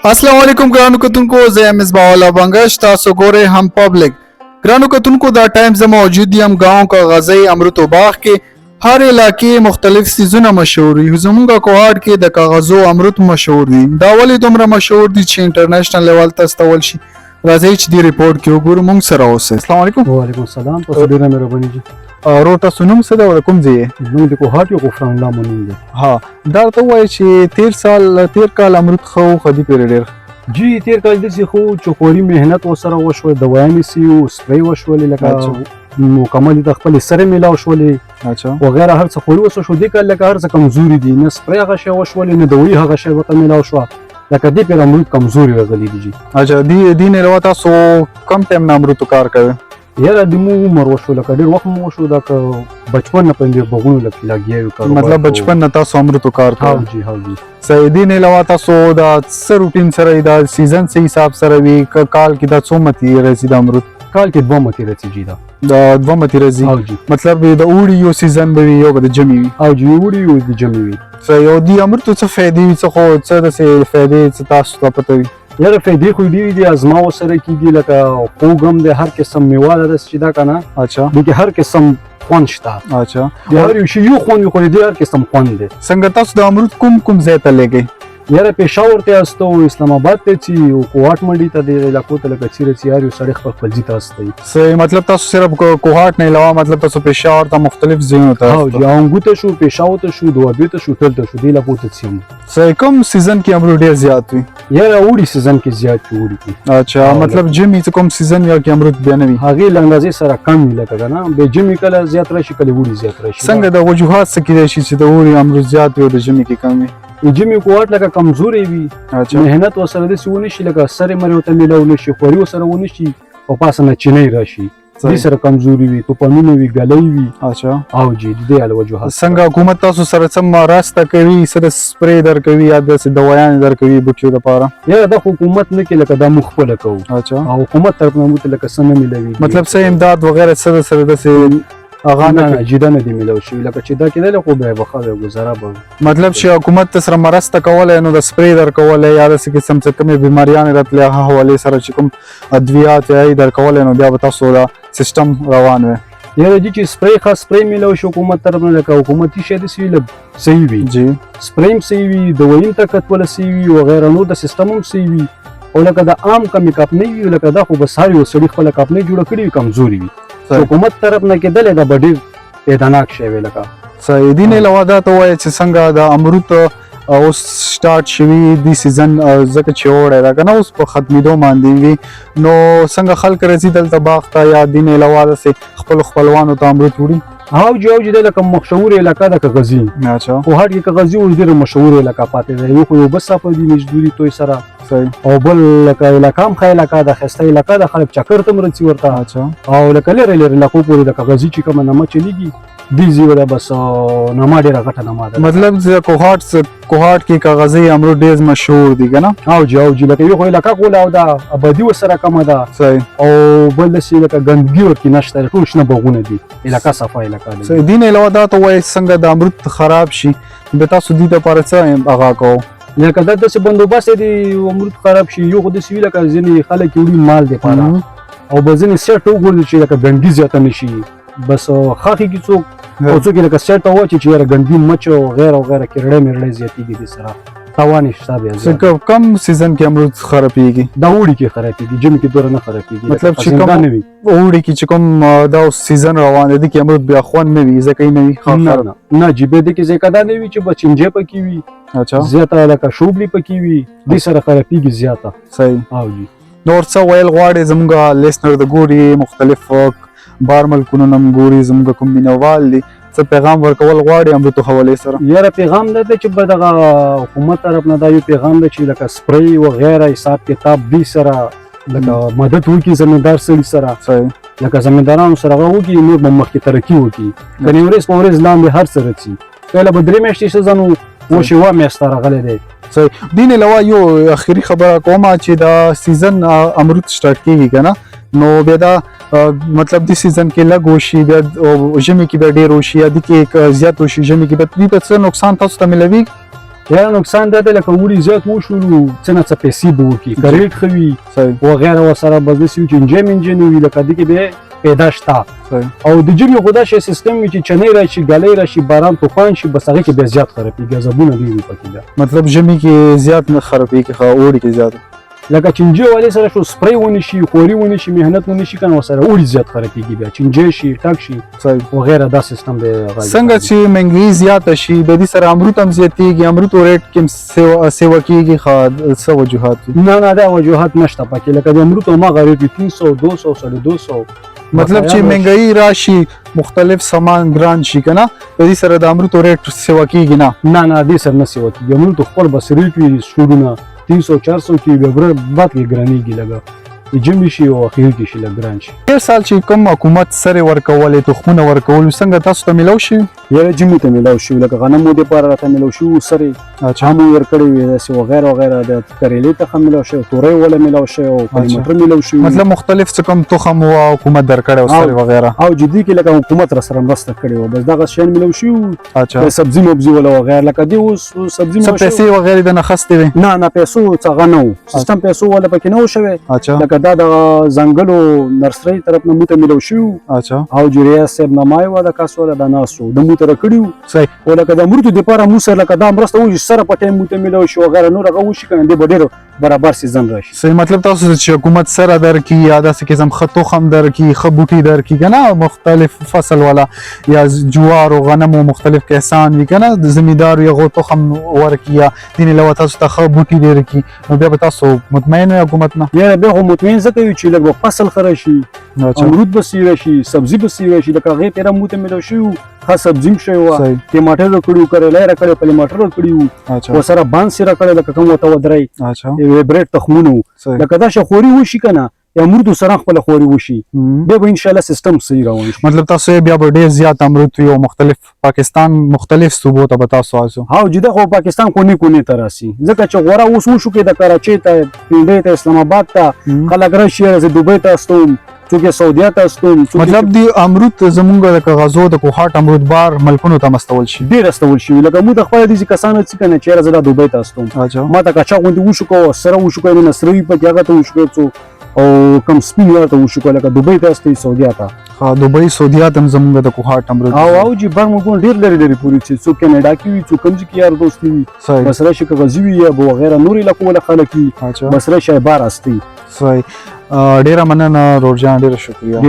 السلام علیکم ګرانو کتونکو، زه ہےمصباح الله بنگش، تاسو ګورئ هم پبلک. ګرانو کتونکو، دا ټایم زه موجود یم گاؤں کا غزی امرود و باغ کې. هر علاقې مختلف سیزونه مشهور وي. زمونږ کوهاٹ کې د کاغذو امرود مشهور دي. دا ولې دومره مشهور دي چې انټرنیشنل لیول ته استول شي؟ راځئ چې دې ریپورټ کې وګورو. مونږ سره اوسئ. السلام علیکم. وعلیکم السلام. تاسو ډېره مهرباني جی. روټ تاسو نوم څه دی او د کوم ځای یې؟ زموږ د کوهاټ یو غفران الله مو نوم دی. ها، دا ته ووایئ چې تېر کال امرود ښه وخوځي پرې ډېر. جی تیر کال داسې خو چې خوري محنت ورسره وشوه، دوایانې سیو سپری وشولې، لکه مکمل د خپلې سره میلاو شولې وغیره هر څه خوري وسو شو. دې کال لکه هر څه کمزوري دي، نه سپری هغه شی وشولې نه دوایي هغه شی ورته میلاو شوه، لکه دې پرې امرود کمزوري راغلي دي جي. اچھا، دې نه علاوه تاسو کم ټایم نه امرود کار کوئ؟ یاره د مو عمر وشو، لکه ډېر وخت مو وشو، دا که بچپن نه په دې بغونو لګیا یو کار، مطلب بچپن نه تاسو امرود کار کوئ؟ ها جی ها جی. صحیح. دې نه علاوه تاسو دا څه روټین سره دا سیزن څه حساب سره وي؟ کال کې دا څو متي راځي د امرود؟ کال کې 2 متي راځي جی. دا 2 متي راځي. مطلب د اوړي یو سیزن به وي، یو به د ژمي وي. او جی اوړي یو د ژمي وي. صحیح. او دې امرود څه فائدې وي؟ څه خو څه داسې فائدې څه تاسو ته پته وي؟ یاره فائدې خو ډېرې دي، ازما ورسره کېږي، لکه خوږ هم دی، هر قسم میوه ده داسې چې دا که نه. اچھا. دې هر قسم خوند شته. اچھا. د هر یو شي یو خوند وي، خو د دې هر قسم خوند دی. څنګه تاسو د امرود کوم ځای ته لېږئ؟ یاره پېښور ته استو، اسلام آباد ته ځي، او کوهاټ منډي ته، دې علاقو ته لکه څیره ځي، هر یو سړی خپل ځي ته استوي. صحیح. مطلب تاسو صرف کوهاټ نه علاوه مطلب تاسو پېښور ته مختلف ځایونو ته؟ ها جی، انګو ته شو، پېښور ته شو، دوابې ته شو، ټول ته شو، دې علاقو ته ځي. صحیح. کوم سیزن کې امرود ډېر زیات وي؟ یاره اوړي سیزن کې زیات وي. اوړي کې. اچھا. مطلب ژمي څه کوم سیزن یا کې امرود بیا نه وي؟ هغې له اندازې سره کم وي، لکه که نه به ژمي کله زیات راشي، کله اوړي زیات راشي. څنګه د وجوهات څه کېدای شي چې د اوړي امرود زیات وي او د ژمي کې کم وي؟ ژمي کوهاټ لکه کمزوري وي، محنت ورسره داسې ونه شي، لکه سرې مرې ورته میلاو نه شي، خوري ورسره ونه شي، او پاسه نه چینی راشي، دې سره کمزوري وي، توپانونه وي، ګلی وي. اچھا. او جی د دې وجوهات. څنګه حکومت تاسو سره څه مرسته کوي؟ څه د سپری درکوي یا داسې دوايانې درکوي بوټیو دپاره؟ یاره دا حکومت نه کوي، لکه دا موږ خپله کوو. اچھا. او حکومت طرف نه موږ ته لکه څه نه میلاوي، مطلب څه امداد وغیره څه سره داسې هغه نه جدا نه دی میلاو شوي، لکه چې دا کېدلی خو بیا به ښه ګزاره به. مطلب چې حکومت ته سره مرسته کولی نو د سپری درکولی یا داسې قسم څه کومې بیماریانې راتلې هغه حوالې سره چې کوم ادویات یا یې درکولی نو بیا به تاسو دا سیسټم روان وي؟ یاره جي چې سپری خاص سپری میلاو شي حکومت طرف نه، لکه حکومتي شی داسې وي صحیح وي جی، سپری هم صحیح وي، دوایي هم طاقت واله صحیح وي وغیره، نور د سیسټم هم صحیح وي. او لکه د عام کمې کاپنۍ وي، لکه دا خو بس هر یو سړي خپله کاپنۍ جوړه کړې وي، کمزوري وي. حکومت طرف نه کېدلی دا به ډېر پیداناک شی وي. لکه صحیح. دې نه علاوه دا ته ووایه چې څنګه د امرود اوس سټارټ شوي دی سیزن، ځکه چې اوړی ده که نه، اوس په ختمېدو باندې وي، نو څنګه خلک راځي دلته باغ ته یا دې نه علاوه داسې خپلو خپلوانو ته امرود وړي؟ او جی دا لکه مشهور علاقه ده کاغذي. اچھا. کوهاټ کې کاغذي اوس ډېره مشهور علاقه پاتې ده. یو خو یو بس صافه دي مزدوري توی سره. صحیح. او بل لکه علاقه هم ښه علاقه ده، ښایسته علاقه ده، خلک چکر ته هم رسي ورته. اچھا. او لکه لرې لرې علاقو پورې د کاغذي چې کومه نامه چلېږي دې ځي ولا بس نامه ډېره غټه نامه ده. مطلب کوهاټ کې کاغذي امرود ډېر مشهور دي که نه؟ او جی لکه یو خو علاقه کوله او دا آبادي ورسره کمه ده. صحیح. او بل داسې لکه ګندګي ورکې نشته، ټول شنه باغونه دي، علاقه صفا علاقه ده. صحیح. دې نه علاوه دا ته ووایې څنګه د امرود خراب شي بیا تاسو دې دپاره څه هغه کوو؟ لکه دا داسې بندوبست دی امرود خراب شي، یو خو داسې وي لکه ځینې خلک یې وړي مال دپاره، او به ځینې سیټ وګوري چې لکه ګندګي زیاته نه شي، بس خاښې کې څوک او څوک یې لکه سیټ ته واچي چې یاره ګندګي مچ او غیره وغیره کیرړی میرړی زیاتېږي دې سره، تاوان یې شته بیا. کم سیزن کې امرود خرابېږي؟ دا اوړي کې خرابېږي، ژمي کې دوره نه خرابېږي. مطلب چې کوم اوړي کې چې کوم دا سیزن روان دی دې کې امرود بیا خوند نه وي، ځکه یې نه وي نه جي بیا دې کې ځکه دا نه وي چې بس چینجې پکې وي. اچھا. زیاته لکه شوبلې پکې وي، دې سره خرابېږي زیاته. صحیح. او جي نور څه ویل غواړې زموږ لیسنر د ګوري مختلف بار ملکونو نه م ګوري زموږ کوم مینوال دي، څه پیغام ورکول غواړي امرود حوالې سره؟ یاره پیغام دا دی چې به دغه حکومت طرف نه دا یو پیغام دی چې لکه سپری وغیره حساب کتاب دې سره لکه مدد وکړي زمیندار سړي سره. صحیح. لکه زمیندارانو سره هغه وکړي، نور به مخکې ترقي وکړي، کنې ورځ په ورځ لاندې هر څه رسي. کله به 3 میاشتې سیزن و اوس یې 1 میاشت راغلی دی. صحیح. دې نه علاوه یو اخري خبره کوم چې دا سیزن امرود سټارټ کېږي که نه، نو بیا دا مطلب د سیزن کې لږ وشي، بیا ژمي کې بیا ډېر وشي، یا دې کې زیات وشي ژمي کې، بیا دې ته څه نقصان تاسو ته ملوي؟ یا نقصان دا دی لکه وړي زیات وشولو څه نه څه پیسې به وکړي که ریټ ښه وي وغیره ورسره به داسې وي چې انجن منجن وي لکه دې کې بیا پیدا شته او د ژمي خو داسې سیستم وي چې چنۍ راشي ګلۍ راشي باران طوفان شي بس هغې کې بیا زیات خرابېږي عذابونه ډېر وي پکې بیا مطلب ژمي کې زیات نه خرابېږي اوړي کې زیات لکه چنجي والي سره شو سپری ونی شي خوري ونی شي مهنت ونی شي کنه ورسره اوړي زیات خرابېږي بیا چنجي شي ټک شي وغیره دا سیستم دی څنګه چې مهنګي زیاته شي د دې سره امرود هم زیاتېږي امرود ریټ کې سیوا کېږي څه وجوهات نه دا وجوهات نشته پکې لکه د امرود هماغه ریټ 300 200 250 مطلب چې مهنګي راشي مختلف سامان ګران شي کنه د دې سره د امرود ریټ سیوا کېږي نه دې سره نه سیوا کېږي امرود خپل بس ریټ وي شروع 300 400 کې به بعد کې ګرانېږي لګا جمع شي او اخر کې شي لګران شي ډېر سال چې کوم حکومت سره ورکولې تخمونه ورکول څنګه تاسو ته ملو شي یا جمع ته ملو شي لکه غنمو د پاره راته ملو شي سره چامو ورکړي وي داسې وغیره وغیره د کریلې ته ملو شي تورې ولا ملو شي او پلیمټر ملو شي مطلب مختلف څه کوم تخم او حکومت درکړي او سره وغیره او جدي کې لکه حکومت را سره مرسته کړي و بس دغه شین ملو شي اچھا سبزی مبزی ولا وغیره لکه دی اوس سبزی مو پیسې وغیره د نخسته وي نه پیسو څنګه نو سیستم پیسو ولا پکې نو شوی لکه دا د ځنګلو نرسري طرف نه موته ملو شي اچھا او جریه سب نمای و د کاسو د ناسو د موته کړیو صحیح ولکه د امرود د پاره موسر لکه دا مرسته وشي سره پټه موته ملو شي وغیره نور هغه وشي کنه د ډېر برابر سیزن راشي صحیح مطلب تاسو چې حکومت سره درکې یا داسې قسم خطو خم درکې خبوټي درکې کنه مختلف فصل والا یا جوار او غنم او مختلف کسان وی کنه د زمیندار یا غو تخم ورکې یا دین له تاسو ته خبوټي درکې نو بیا تاسو مطمئن حکومت نه یا به مطمئن ځکه چې لږ فصل خراشي امرود بسیره شي سبزی بسیره شي لکه هغه پیرا موته ملو شي خاص سبزی شي و ټماټر کړو کړلای را کړو پلیمټر کړو و سره بان سره کړل لکه کوم وته ودرای یو بریډ تخمونو لکه دا شخوري وشي کنه یا امرود سره خپل خوري وشي به ان شاء الله سیستم صحیح روان شي مطلب تاسو بیا به ډیر زیات امرود یو مختلف پاکستان مختلف صوبو ته تاسو آسو ها جدا خو پاکستان کو نه تراسي ځکه چې غوړه اوس وشو کې د کراچۍ ته پیډې ته اسلام آباد ته خلک راشي از دوبۍ ته استوم چونکه سعودیا ته استوم مطلب دی امرود زمونږ د کاغذو د کوهاټ امرود بار ملکونو ته مستول شي ډیر استول شي لکه مو د خپل دي کسانو چې کنه چې راځه د دوبۍ ته استوم ما ته کچا غوندي وشو کو سره وشو کو نه سروي په هغه ته وشو او کم سپین ورته وشو کو لکه دوبۍ ته استي سعودیا ته ها دوبۍ سعودیا ته زمونږ د کوهاټ امرود او جی بر مو ډیر لري پوری چې څوک کینیډا کې وي څوک کم چې یار دوستي وي بس راشي کغزي وي یا وغیرہ نوري لکه ولا خلک بس راشي بار استي صحیح ډیره مننه روزان ډیره شکریہ